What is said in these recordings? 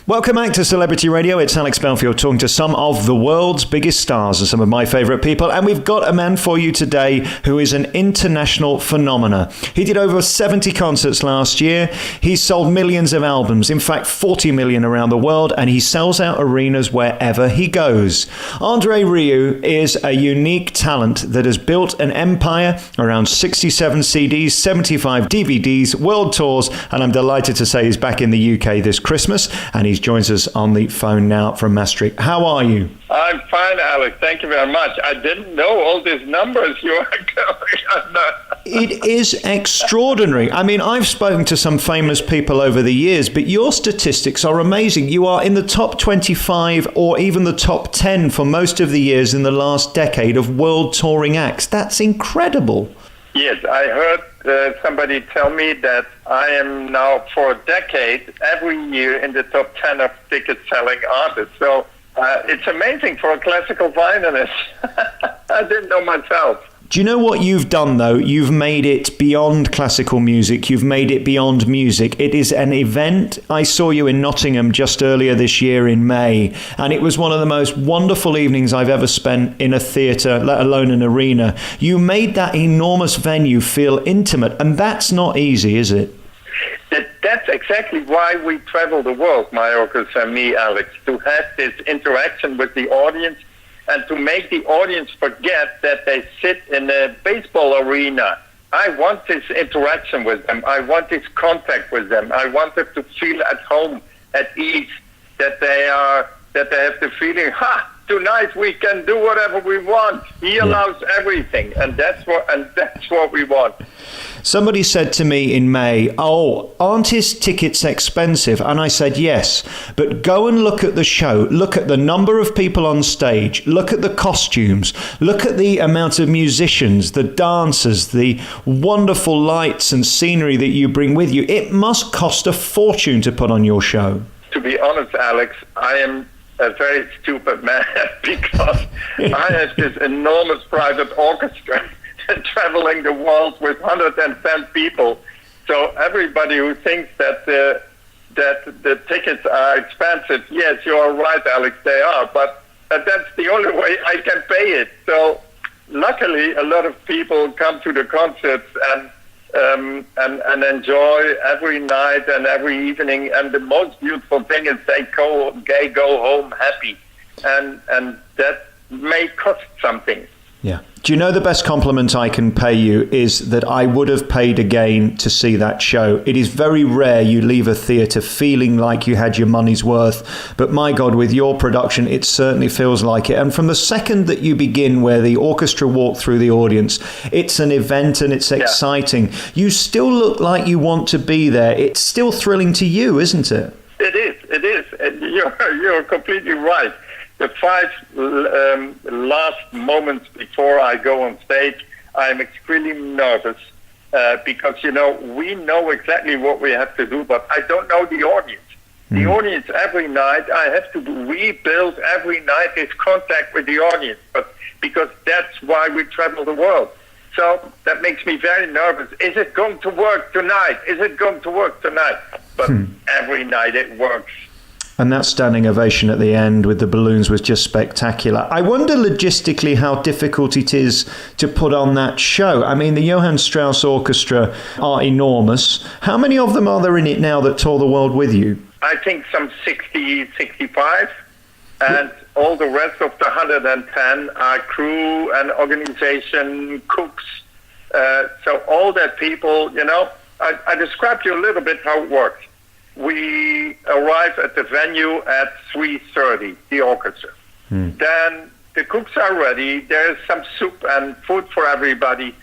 Welcome back to Celebrity Radio. It's Alex Belfield talking to some of the world's biggest stars and some of my favourite people. And we've got a man for you today who is an international phenomena. He did over 70 concerts last year. He's sold millions of albums, in fact 40 million around the world, and he sells out arenas wherever he goes. Andre Rieu is a unique talent that has built an empire around 67 CDs, 75 DVDs, world tours, and I'm delighted to say he's back in the UK this Christmas, and he joins us on the phone now from Maastricht. How are you? I'm fine, Alex. Thank you very much. I didn't know all these numbers you are going on. It is extraordinary. I mean, I've spoken to some famous people over the years, but your statistics are amazing. You are in the top 25 or even the top 10 for most of the years in the last decade of world touring acts. That's incredible. Yes, I heard somebody tell me that I am now for a decade every year in the top 10 of ticket-selling artists. So it's amazing for a classical violinist. I didn't know myself. Do you know what you've done, though? You've made it beyond classical music. You've made it beyond music. It is an event. I saw you in Nottingham just earlier this year in May, and it was one of the most wonderful evenings I've ever spent in a theatre, let alone an arena. You made that enormous venue feel intimate, and that's not easy, is it? That's exactly why we travel the world, my orchestra and me, Alex, to have this interaction with the audience and to make the audience forget that they sit in a baseball arena. I want this interaction with them. I want this contact with them. I want them to feel at home, at ease, that they have the feeling, tonight we can do whatever we want. He allows everything, and that's what we want. Somebody said to me in May, aren't his tickets expensive? And I said, yes, but go and look at the show. Look at the number of people on stage. Look at the costumes. Look at the amount of musicians, the dancers, the wonderful lights and scenery that you bring with you. It must cost a fortune to put on your show. To be honest, Alex, I am a very stupid man because I have this enormous private orchestra traveling the world with 110 people. So everybody who thinks that the tickets are expensive, yes, you are right, Alex, they are. But that's the only way I can pay it. So luckily, a lot of people come to the concerts and enjoy every night and every evening. And the most beautiful thing is they go home happy, and that may cost something. Yeah. Do you know the best compliment I can pay you is that I would have paid again to see that show? It is very rare you leave a theatre feeling like you had your money's worth. But my God, with your production, it certainly feels like it. And from the second that you begin where the orchestra walk through the audience, it's an event and it's exciting. You still look like you want to be there. It's still thrilling to you, isn't it? It is. And you're completely right. The 5 last moments before I go on stage, I'm extremely nervous because, we know exactly what we have to do, but I don't know the audience. The audience every night, I have to rebuild every night this contact with the audience, but because that's why we travel the world. So that makes me very nervous. Is it going to work tonight? But every night it works. And that standing ovation at the end with the balloons was just spectacular. I wonder logistically how difficult it is to put on that show. I mean, the Johann Strauss Orchestra are enormous. How many of them are there in it now that tour the world with you? I think some 60, 65. And all the rest of the 110 are crew and organization, cooks. So all that people, I described you a little bit how it works. We arrive at the venue at 3:30, the orchestra. Then the cooks are ready. There's some soup and food for everybody.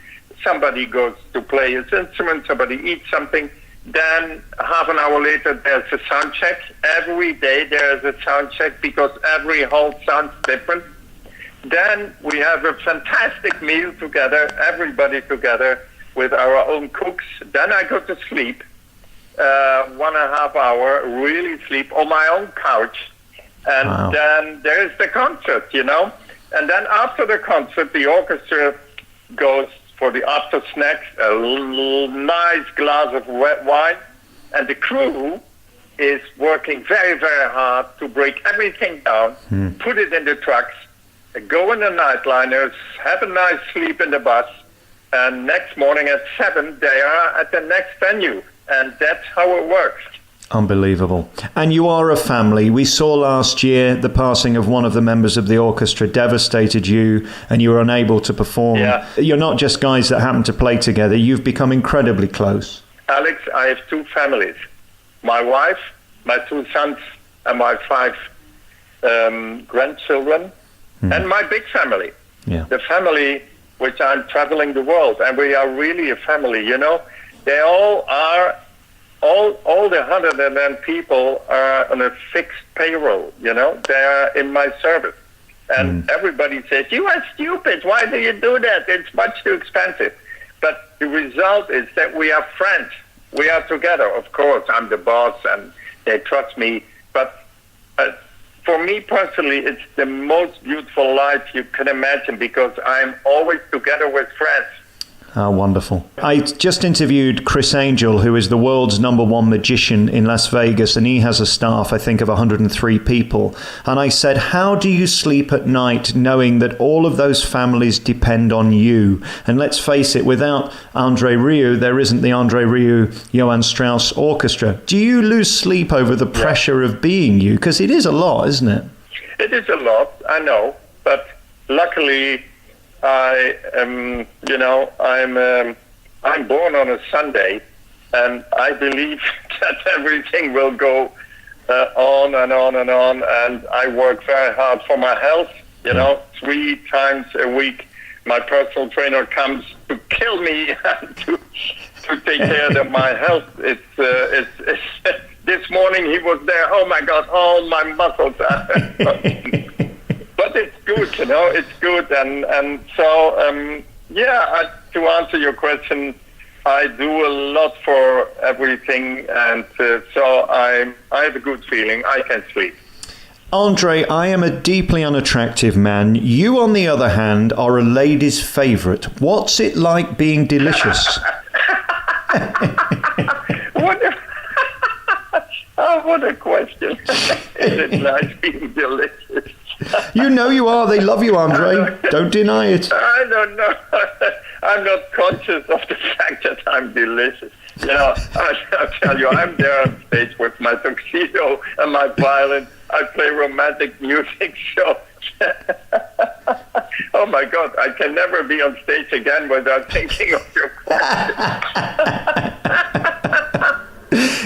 Somebody goes to play his instrument. Somebody eats something. Then half an hour later, there's a sound check. Every day there's a sound check because every hall sounds different. Then we have a fantastic meal together, everybody together with our own cooks. Then I go to sleep. 1.5 hour, really sleep on my own couch. And then there's the concert, And then after the concert, the orchestra goes for the after snacks, a nice glass of red wine. And the crew is working very, very hard to break everything down, put it in the trucks, go in the nightliners, have a nice sleep in the bus, and next morning at 7, they are at the next venue. And that's how it works. Unbelievable. And you are a family. We saw last year the passing of one of the members of the orchestra devastated you, and you were unable to perform. Yeah. You're not just guys that happen to play together. You've become incredibly close. Alex, I have 2 families. My wife, my 2 sons, and my 5 grandchildren, and my big family. Yeah. The family which I'm traveling the world, and we are really a family, you know. They all are, all the 110 people are on a fixed payroll, you know. They are in my service. And everybody says, you are stupid, why do you do that? It's much too expensive. But the result is that we are friends. We are together. Of course, I'm the boss and they trust me. But for me personally, it's the most beautiful life you can imagine because I'm always together with friends. How wonderful. I just interviewed Chris Angel, who is the world's #1 magician in Las Vegas, and he has a staff, I think, of 103 people. And I said, how do you sleep at night knowing that all of those families depend on you? And let's face it, without Andre Rieu, there isn't the Andre Rieu Johann Strauss Orchestra. Do you lose sleep over the pressure of being you? Because it is a lot, isn't it? It is a lot, I know. But luckily, I am, you know, I'm born on a Sunday, and I believe that everything will go on and on and on. And I work very hard for my health. You know, 3 times a week, my personal trainer comes to kill me and to take care of my health. It's this morning he was there. Oh my God, all my muscles are. But it's good, you know, it's good. And so, to answer your question, I do a lot for everything. And so I have a good feeling. I can sleep. Andre, I am a deeply unattractive man. You, on the other hand, are a lady's favourite. What's it like being delicious? What a question. Is it nice being delicious? You know you are. They love you, Andre. Don't deny it. I don't know. I'm not conscious of the fact that I'm delicious. You know, I'll tell you, I'm there on stage with my tuxedo and my violin. I play romantic music, so... Oh my God, I can never be on stage again without thinking of your question.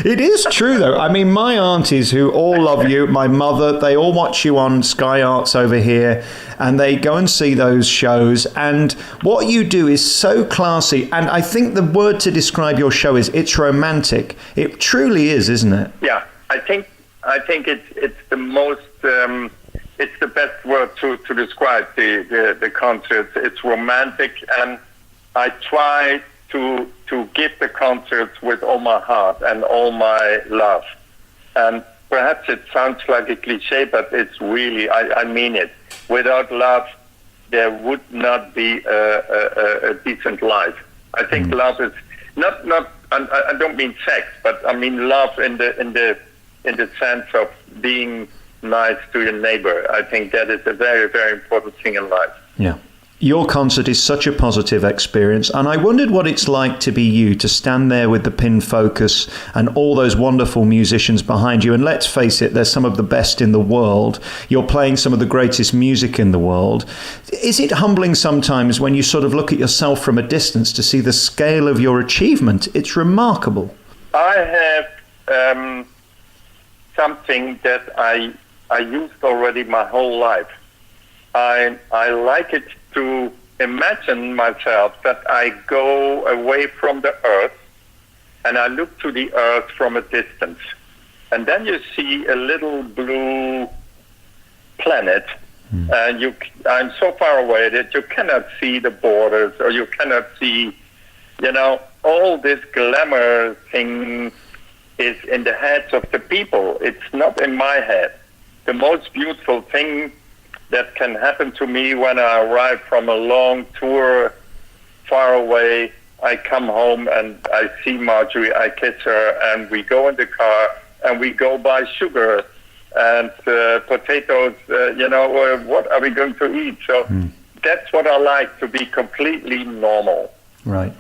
It is true, though. I mean, my aunties, who all love you, my mother, they all watch you on Sky Arts over here, and they go and see those shows. And what you do is so classy. And I think the word to describe your show is it's romantic. It truly is, isn't it? Yeah, I think it's the most. It's the best word to describe the concerts. It's romantic, and I try to give the concerts with all my heart and all my love. And perhaps it sounds like a cliche, but it's really, I mean it. Without love, there would not be a decent life. I think love is not. I don't mean sex, but I mean love in the sense of being nice to your neighbor. I think that is a very, very important thing in life. Yeah. Your concert is such a positive experience, and I wondered what it's like to be you, to stand there with the pin focus and all those wonderful musicians behind you. And let's face it, they're some of the best in the world. You're playing some of the greatest music in the world. Is it humbling sometimes when you sort of look at yourself from a distance to see the scale of your achievement? It's remarkable. I have something that I used already my whole life. I like it to imagine myself that I go away from the earth and I look to the earth from a distance. And then you see a little blue planet, and I'm so far away that you cannot see the borders, or you cannot see, you know, all this glamour thing is in the heads of the people. It's not in my head. The most beautiful thing that can happen to me when I arrive from a long tour far away, I come home and I see Marjorie, I kiss her, and we go in the car and we go buy sugar and potatoes, what are we going to eat? So that's what I like, to be completely normal. Right.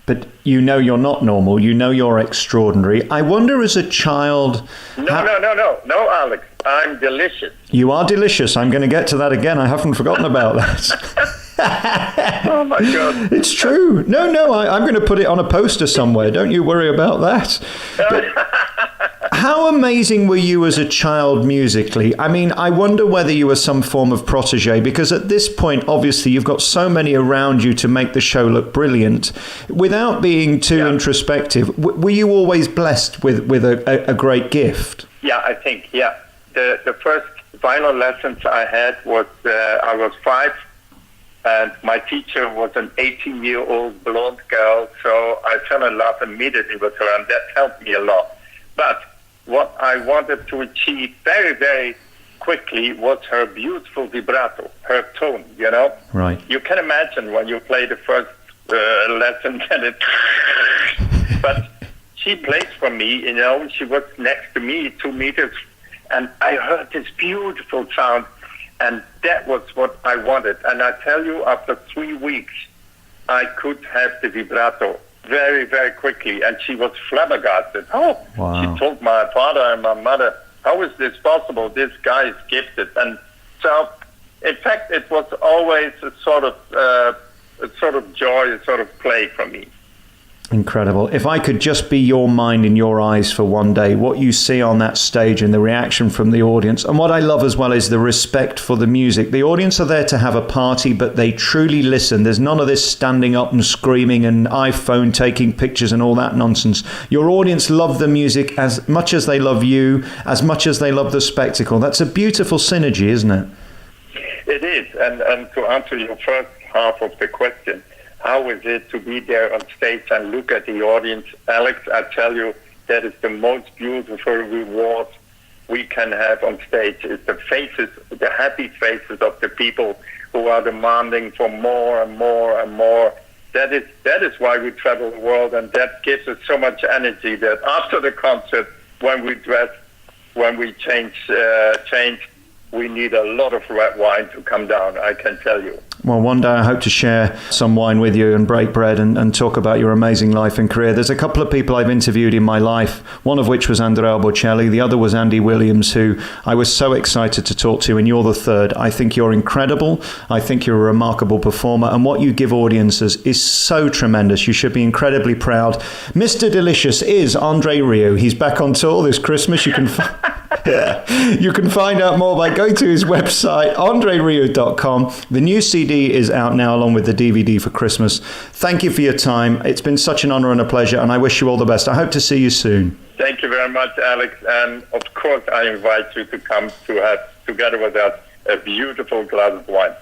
But you know you're not normal. You know you're extraordinary. I wonder, as a child... No, Alex. I'm delicious. You are delicious. I'm going to get to that again. I haven't forgotten about that. Oh, my God. It's true. No, I'm going to put it on a poster somewhere. Don't you worry about that. But how amazing were you as a child musically? I mean, I wonder whether you were some form of protege, because at this point, obviously, you've got so many around you to make the show look brilliant. Without being too introspective, were you always blessed with a great gift? Yeah, I think, yeah. The first violin lessons I had was, I was 5, and my teacher was an 18-year-old blonde girl, so I fell in love immediately with her, and that helped me a lot. But what I wanted to achieve very, very quickly was her beautiful vibrato, her tone, Right. You can imagine when you play the first lesson, and but she played for me, she was next to me, 2 meters, and I heard this beautiful sound, and that was what I wanted. And I tell you, after 3 weeks, I could have the vibrato very, very quickly, and she was flabbergasted. Oh, wow. She told my father and my mother, how is this possible? This guy is gifted. And so, in fact, it was always a sort of joy, a sort of play for me. Incredible. If I could just be your mind in your eyes for one day, what you see on that stage and the reaction from the audience. And what I love as well is the respect for the music. The audience are there to have a party, but they truly listen. There's none of this standing up and screaming and iPhone taking pictures and all that nonsense. Your audience love the music as much as they love you, as much as they love the spectacle. That's a beautiful synergy, isn't it? It is. And to answer your first half of the question, how is it to be there on stage and look at the audience? Alex, I tell you, that is the most beautiful reward we can have on stage. It's the faces, the happy faces of the people who are demanding for more and more and more. That is why we travel the world, and that gives us so much energy that after the concert, when we dress, when we change, we need a lot of red wine to come down, I can tell you. Well, one day I hope to share some wine with you and break bread and talk about your amazing life and career. There's a couple of people I've interviewed in my life, one of which was Andre Rieu, the other was Andy Williams, who I was so excited to talk to, and you're the third. I think you're incredible. I think you're a remarkable performer, and what you give audiences is so tremendous. You should be incredibly proud. Mr. Delicious is Andre Rieu. He's back on tour this Christmas. You can you can find out more by going to his website, andrerieu.com. The new CD is out now, along with the DVD for Christmas. Thank you for your time. It's been such an honor and a pleasure, and I wish you all the best. I hope to see you soon. Thank you very much, Alex. And of course, I invite you to come to have, together with us, a beautiful glass of wine.